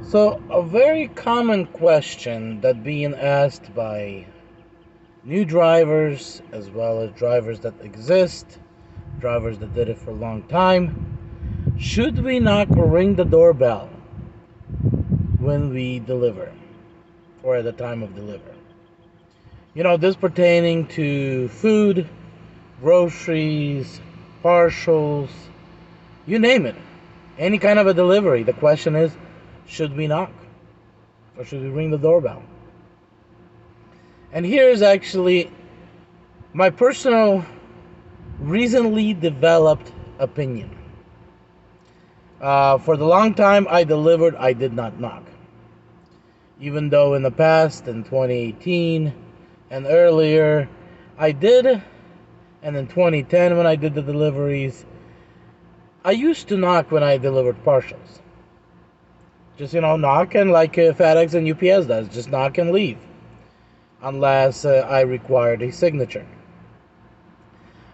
So, a very common question that being asked by new drivers as well as drivers that exist, drivers that did it for a long time, should we knock or ring the doorbell when we deliver or at the time of deliver? This pertaining to food, groceries, partials, you name it. Any kind of a delivery. The question is, should we knock or should we ring the doorbell? And here is actually my personal, recently developed opinion. For the long time I delivered, I did not knock. Even though in the past, in 2018 and earlier, I did. And in 2010, when I did the deliveries, I used to knock when I delivered partials. Just, knock and like FedEx and UPS does. Just knock and leave. Unless I required a signature.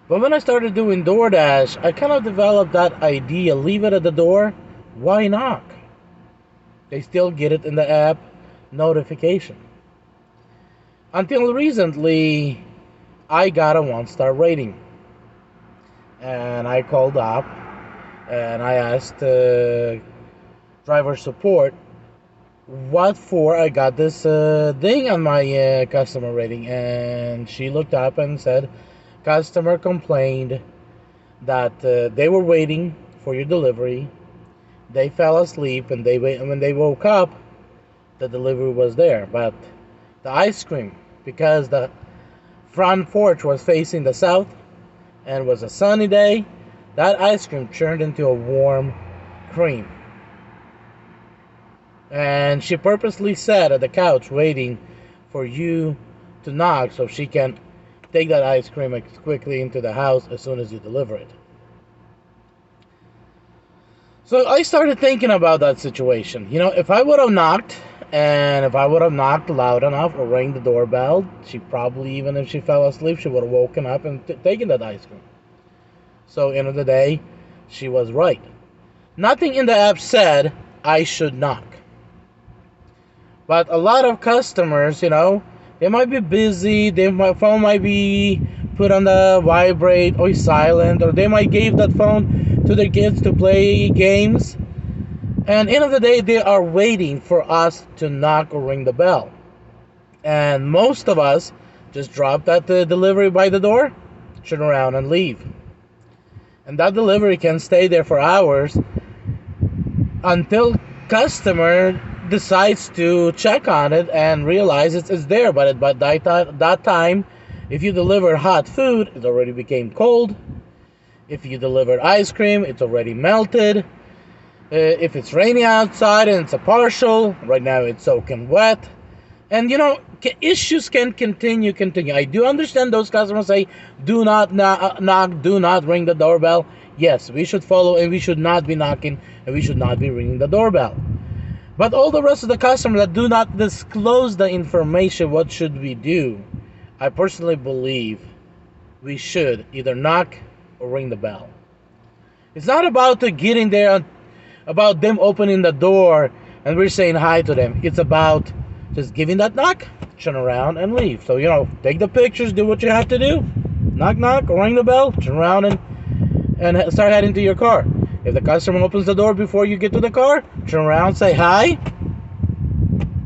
But when I started doing DoorDash, I kind of developed that idea. Leave it at the door. Why knock? They still get it in the app notification. Until recently, I got a 1-star rating. And I called up and I asked driver support what for I got this thing on my customer rating. And she looked up and said, customer complained that they were waiting for your delivery. They fell asleep and when they woke up, the delivery was there. But the ice cream, because the front porch was facing the south and it was a sunny day, that ice cream turned into a warm cream. And she purposely sat at the couch waiting for you to knock so she can take that ice cream quickly into the house as soon as you deliver it. So I started thinking about that situation. If I would have knocked, and if I would have knocked loud enough or rang the doorbell, she probably, even if she fell asleep, she would have woken up and taken that ice cream. So, end of the day, she was right. Nothing in the app said I should knock. But a lot of customers, they might be busy, my phone might be put on the vibrate or silent, or they might give that phone to their kids to play games. And end of the day, they are waiting for us to knock or ring the bell. And most of us just drop that delivery by the door, turn around and leave. And that delivery can stay there for hours until customer decides to check on it and realize it's there. But that time, if you deliver hot food, it already became cold. If you delivered ice cream, it's already melted. If it's raining outside and it's a partial, right now it's soaking wet. And issues can continue. I do understand those customers say, do not knock, do not ring the doorbell. Yes, we should follow and we should not be knocking and we should not be ringing the doorbell. But all the rest of the customers that do not disclose the information, what should we do? I personally believe we should either knock or ring the bell. It's not about getting there, about them opening the door and we're saying hi to them. It's about just giving that knock, turn around and leave. So, take the pictures, do what you have to do. Knock, knock, ring the bell, turn around and start heading to your car. If the customer opens the door before you get to the car, turn around, say hi.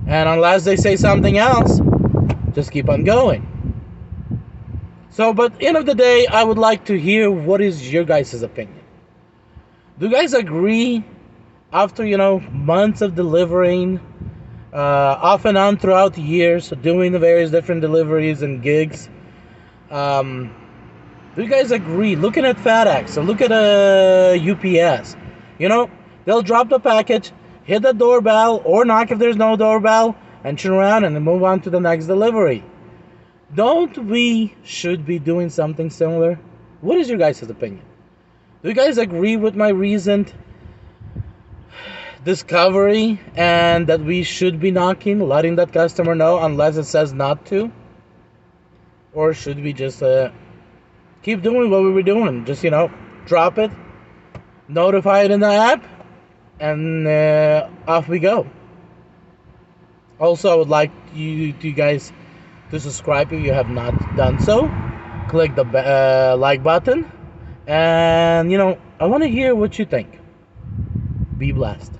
And unless they say something else, just keep on going. So, but end of the day, I would like to hear what is your guys' opinion. Do you guys agree after, months of delivering, off and on throughout the years, doing the various different deliveries and gigs, do you guys agree? Looking at FedEx or look at UPS, they'll drop the package, hit the doorbell or knock if there's no doorbell, and turn around and then move on to the next delivery. Don't we should be doing something similar? What is your guys' opinion? Do you guys agree with my recent discovery and that we should be knocking, letting that customer know unless it says not to? Or should we just keep doing what we were doing? Just, drop it, notify it in the app, and off we go. Also, I would like you guys to subscribe if you have not done so. Click the like button, and I want to hear what you think. Be blessed.